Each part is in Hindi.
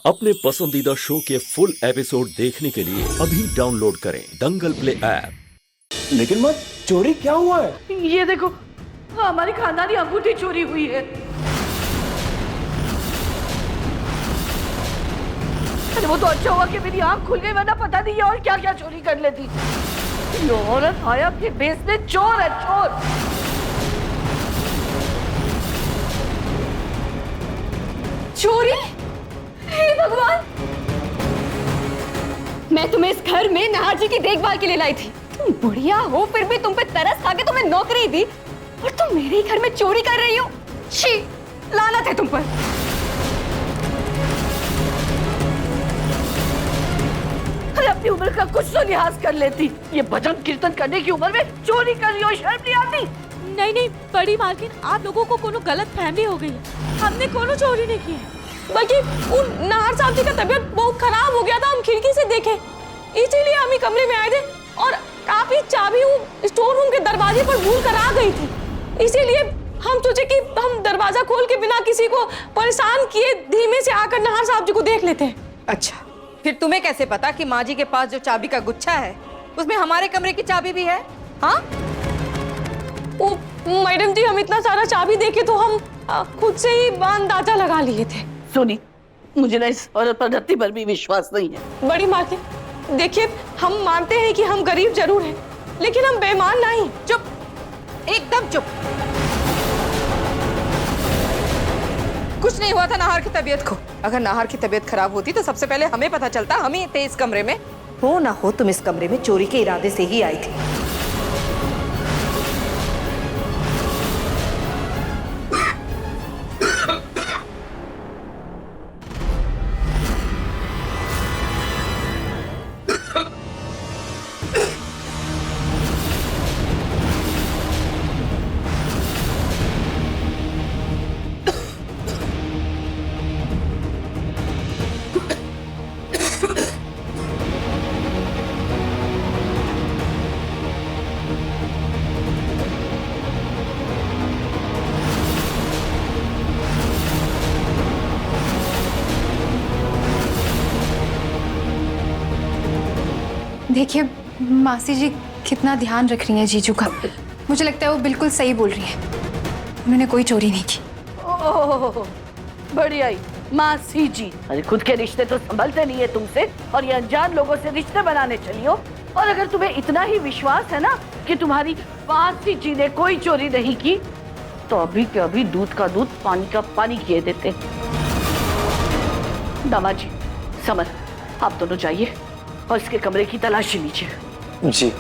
अपने पसंदीदा शो के फुल एपिसोड देखने के लिए अभी डाउनलोड करें दंगल प्ले ऐप। लेकिन माँ, चोरी क्या हुआ है? ये देखो, हमारी खानदानी अंगूठी चोरी हुई है। अरे वो तो अच्छा हुआ कि मेरी आंख खुल गई, वरना पता नहीं और क्या क्या चोरी कर लेती। ये औरत आया के बेस में चोर है, चोर। चोरी? हे भगवान, मैं तुम्हें इस घर में नाहर जी की देखभाल के लिए लाई थी। तुम बुढ़िया हो, फिर भी तुम पे तरस खा के तुम्हें नौकरी दी, और तुम मेरे ही घर में चोरी कर रही हो। छी, लानत है तुम पर। अरे अपनी उम्र का कुछ तो लिहाज कर लेती। ये भजन कीर्तन करने की उम्र में चोरी कर रही हो, शर्म नहीं आती? नहीं नहीं बड़ी मालकिन, आप लोगों को कोनो गलत फहमी हो गई। हमने कोनो चोरी नहीं की है। बल्कि उन नाहर साहब जी का तबीयत बहुत खराब हो गया था, हम खिड़की से देखे, इसीलिए हम ही कमरे में आए थे। और काफी चाबी वो स्टोर रूम के दरवाजे पर भूल कर आ गई थी, इसीलिए हम सोचे कि हम दरवाजा खोल के बिना किसी को परेशान किए धीमे से आकर नाहर साहब जी को देख लेते हैं। अच्छा, फिर तुम्हें कैसे पता कि माँ जी के पास जो चाबी का गुच्छा है उसमें हमारे कमरे की चाबी भी है? हाँ? ओ मैडम जी, हम इतना सारा चाबी देखे तो हम खुद से ही अंदाजा लगा लिए थे। सुनी, मुझे ना इस औरत पर रत्ती भर भी विश्वास नहीं है। बड़ी मालकिन, देखिए, हम मानते हैं कि हम गरीब जरूर हैं, लेकिन हम बेईमान नहीं। चुप, एकदम चुप। कुछ नहीं हुआ था नाहर की तबीयत को। अगर नाहर की तबीयत खराब होती तो सबसे पहले हमें पता चलता, हम ही थे इस कमरे में। हो ना हो, तुम इस कमरे में चोरी के इरादे से ही आई थी। देखिए मासी जी कितना ध्यान रख रही हैं जीजू का। मुझे लगता है वो बिल्कुल सही बोल रही हैं, उन्होंने कोई चोरी नहीं की। ओह, बढ़िया ही मासी जी। अरे खुद के रिश्ते तो संभलते नहीं है तुमसे, और ये अनजान लोगों से रिश्ते बनाने चली हो। और अगर तुम्हें इतना ही विश्वास है ना कि तुम्हारी मासी जी ने कोई चोरी नहीं की, तो अभी के अभी दूध का दूध पानी का पानी किए देते। दामाद जी, समर, आप दोनों जाइए और इसके कमरे की तलाशी लीजिए। जी।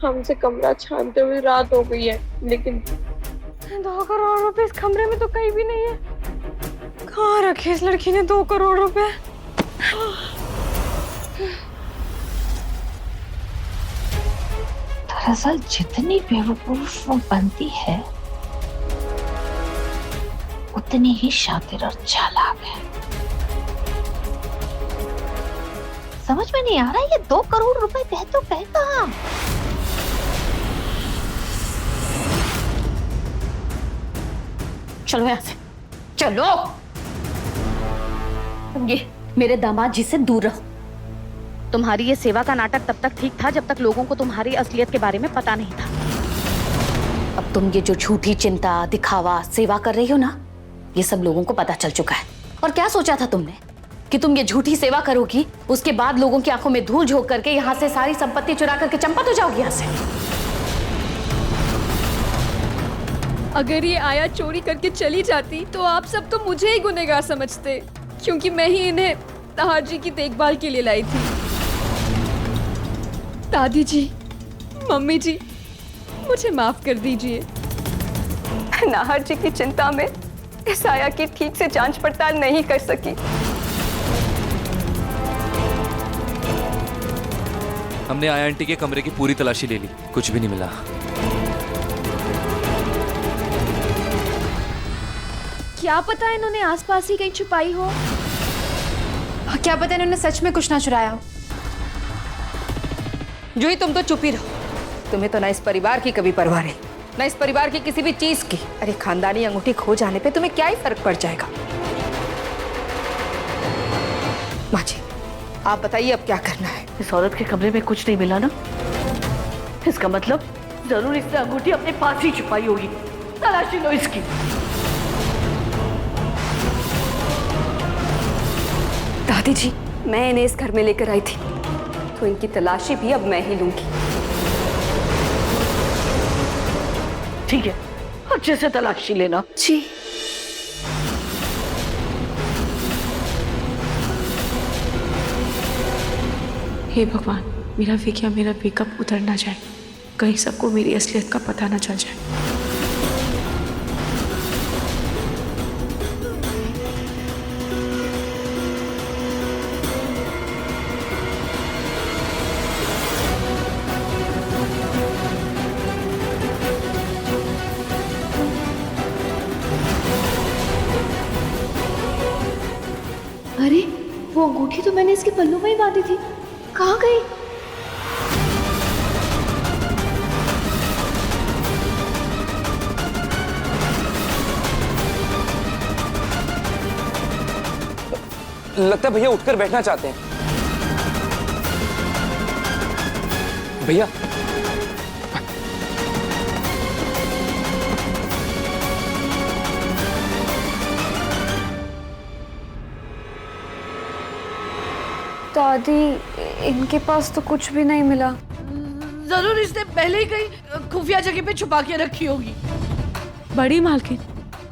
हमसे कमरा छानते हुए रात हो गई है, लेकिन 2 करोड़ रुपए इस कमरे में तो कहीं भी नहीं है। कहाँ रखे इस लड़की ने 2 करोड़ रुपए? दरअसल जितनी बेवकूफ वो बनती है, उतनी ही शातिर और चालाक है। समझ में नहीं आ रहा ये 2 करोड़ रुपए गए तो गए कहाँ? चलो यहाँ से, चलो। ये मेरे दामाद जी से दूर रहो। तुम्हारी ये सेवा का नाटक तब तक ठीक था जब तक लोगों को तुम्हारी असलियत के बारे में पता नहीं था। अब तुम ये जो झूठी चिंता, दिखावा, सेवा कर रही हो ना, ये सब लोगों को पता चल चुका है। और क्या सोचा था तुमने कि तुम ये झूठी सेवा करोगी, उसके बाद लोगों की आंखों में धूल झोंक करके यहाँ से सारी संपत्ति चुरा करके चंपत हो जाओगी यहाँ से। अगर ये आया चोरी करके चली जाती तो आप सब तो मुझे ही गुनहगार समझते, क्योंकि मैं ही इन्हें नाहर जी की देखभाल के लिए लाई थी। दादी जी, मम्मी जी, मुझे माफ कर दीजिए। नाहर जी की चिंता में इस आया की ठीक से जांच पड़ताल नहीं कर सकी। हमने आया आंटी के कमरे की पूरी तलाशी ले ली, कुछ भी नहीं मिला। क्या पता इन्होंने आसपास ही कहीं छुपाई हो। क्या पता इन्होंने सच में कुछ ना चुराया हो। जूही, तुम तो चुप ही रहो। तुम्हें तो ना इस परिवार की कभी परवाह रही, ना इस परिवार की किसी भी चीज की। अरे खानदानी अंगूठी खो जाने पे तुम्हें क्या ही फर्क पड़ जाएगा। माँ जी, आप बताइए अब क्या करना है। इस औरत के कमरे में कुछ नहीं मिला ना, इसका मतलब जरूर इसने अंगूठी अपने पास ही छुपाई होगी। तलाशी लो इसकी। दादी जी, मैं इन्हें इस घर में लेकर आई थी, तो इनकी तलाशी भी अब मैं ही लूंगी। ठीक है, अच्छे से तलाशी लेना। जी। हे भगवान, मेरा विक या मेरा मेकअप उतर ना जाए, कहीं सबको मेरी असलियत का पता ना चल जाए। अरे, वो अंगूठी तो मैंने इसके पल्लू में ही बांधी थी, कहाँ गई? लगता है भैया उठकर बैठना चाहते हैं। भैया, दादी, इनके पास तो कुछ भी नहीं मिला। जरूर इसने पहले ही कहीं खुफिया जगह पे छुपा के रखी होगी। बड़ी मालकिन,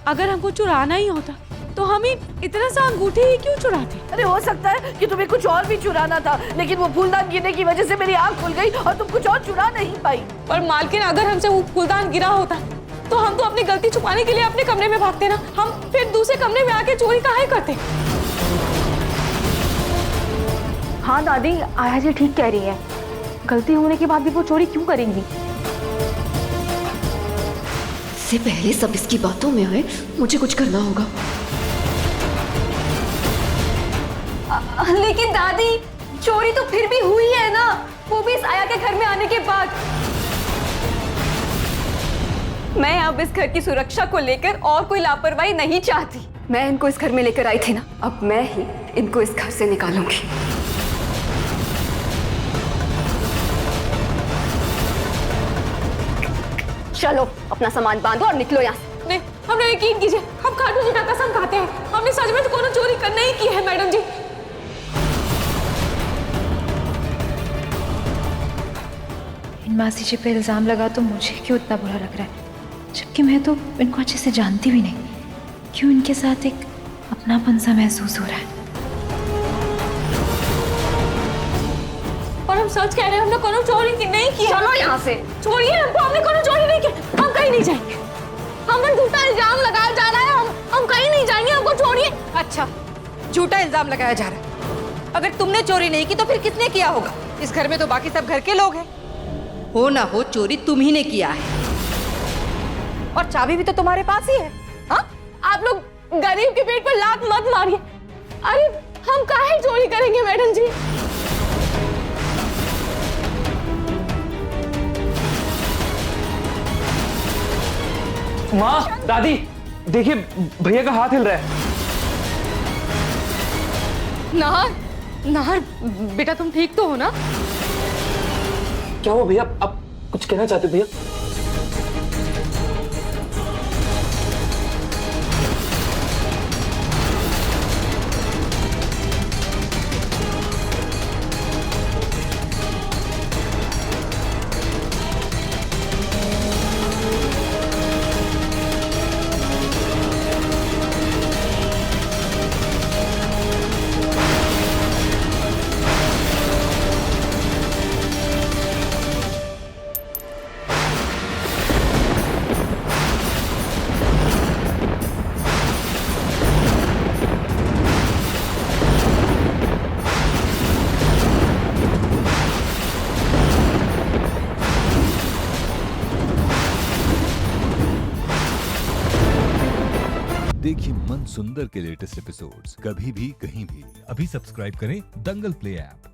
अगर हमको चुराना ही होता तो हम ही इतना सा अंगूठी ही क्यों चुराते? अरे हो सकता है कि तुम्हें कुछ और भी चुराना था, लेकिन वो फूलदान गिरने की वजह से मेरी आंख खुल गई और तुम कुछ और चुरा नहीं पाई। पर मालकिन, अगर हमसे वो फूलदान गिरा होता तो हम तो अपनी गलती छुपाने के लिए अपने कमरे में भागते ना, हम फिर दूसरे कमरे में आके चोरी काहे करते? हाँ दादी, आया जी ठीक कह रही है, गलती होने के बाद भी वो चोरी क्यों करेंगी? इससे पहले सब इसकी बातों में आए, मुझे कुछ करना होगा। लेकिन दादी, चोरी तो फिर भी हुई है ना, वो भी इस आया के घर में आने के बाद। मैं अब इस घर की सुरक्षा को लेकर और कोई लापरवाही नहीं चाहती। मैं इनको इस घर में लेकर आई थी ना, अब मैं ही इनको इस घर से निकालूंगी। चलो, अपना सामान बांधो और निकलो यहाँ से। नहीं, हमने यकीन कीजिए, हम खाटू जी का कसम खाते हैं, हमने सच में तो कोनो चोरी करना ही की है मैडम जी। इन मासी जी पे इल्जाम लगा तो मुझे क्यों इतना बुरा लग रहा है, जबकि मैं तो इनको अच्छे से जानती भी नहीं। क्यों इनके साथ एक अपनापन सा महसूस हो रहा है। और हम सच कह रहे हैं, हमने कोनो चोरी की नहीं की। चलो यहाँ से, छोड़िए हमको, हमने कोनो चोरी नहीं की। हम कहीं नहीं जाएंगे, हम पर झूठा इल्जाम लगाया जा रहा है, हम कहीं नहीं जाएंगे, हमको छोड़िए। अच्छा, झूठा इल्जाम लगाया जा रहा है। अगर तुमने चोरी नहीं की तो फिर किसने किया होगा? इस घर में तो बाकी सब घर के लोग हैं। हो ना हो, चोरी तुम ही ने किया है, और चाबी भी तो तुम्हारे पास ही है। हाँ, आप लोग गरीब के पेट पर लात मत मारिए। अरे हम काहे चोरी करेंगे मैडम जी? माँ, दादी, देखिए भैया का हाथ हिल रहा है। नाहर, नाहर बेटा, तुम ठीक तो हो ना? क्या हुआ भैया? आप कुछ कहना चाहते भैया? देखिए मन सुंदर के लेटेस्ट एपिसोड्स कभी भी कहीं भी। अभी सब्सक्राइब करें दंगल प्ले ऐप।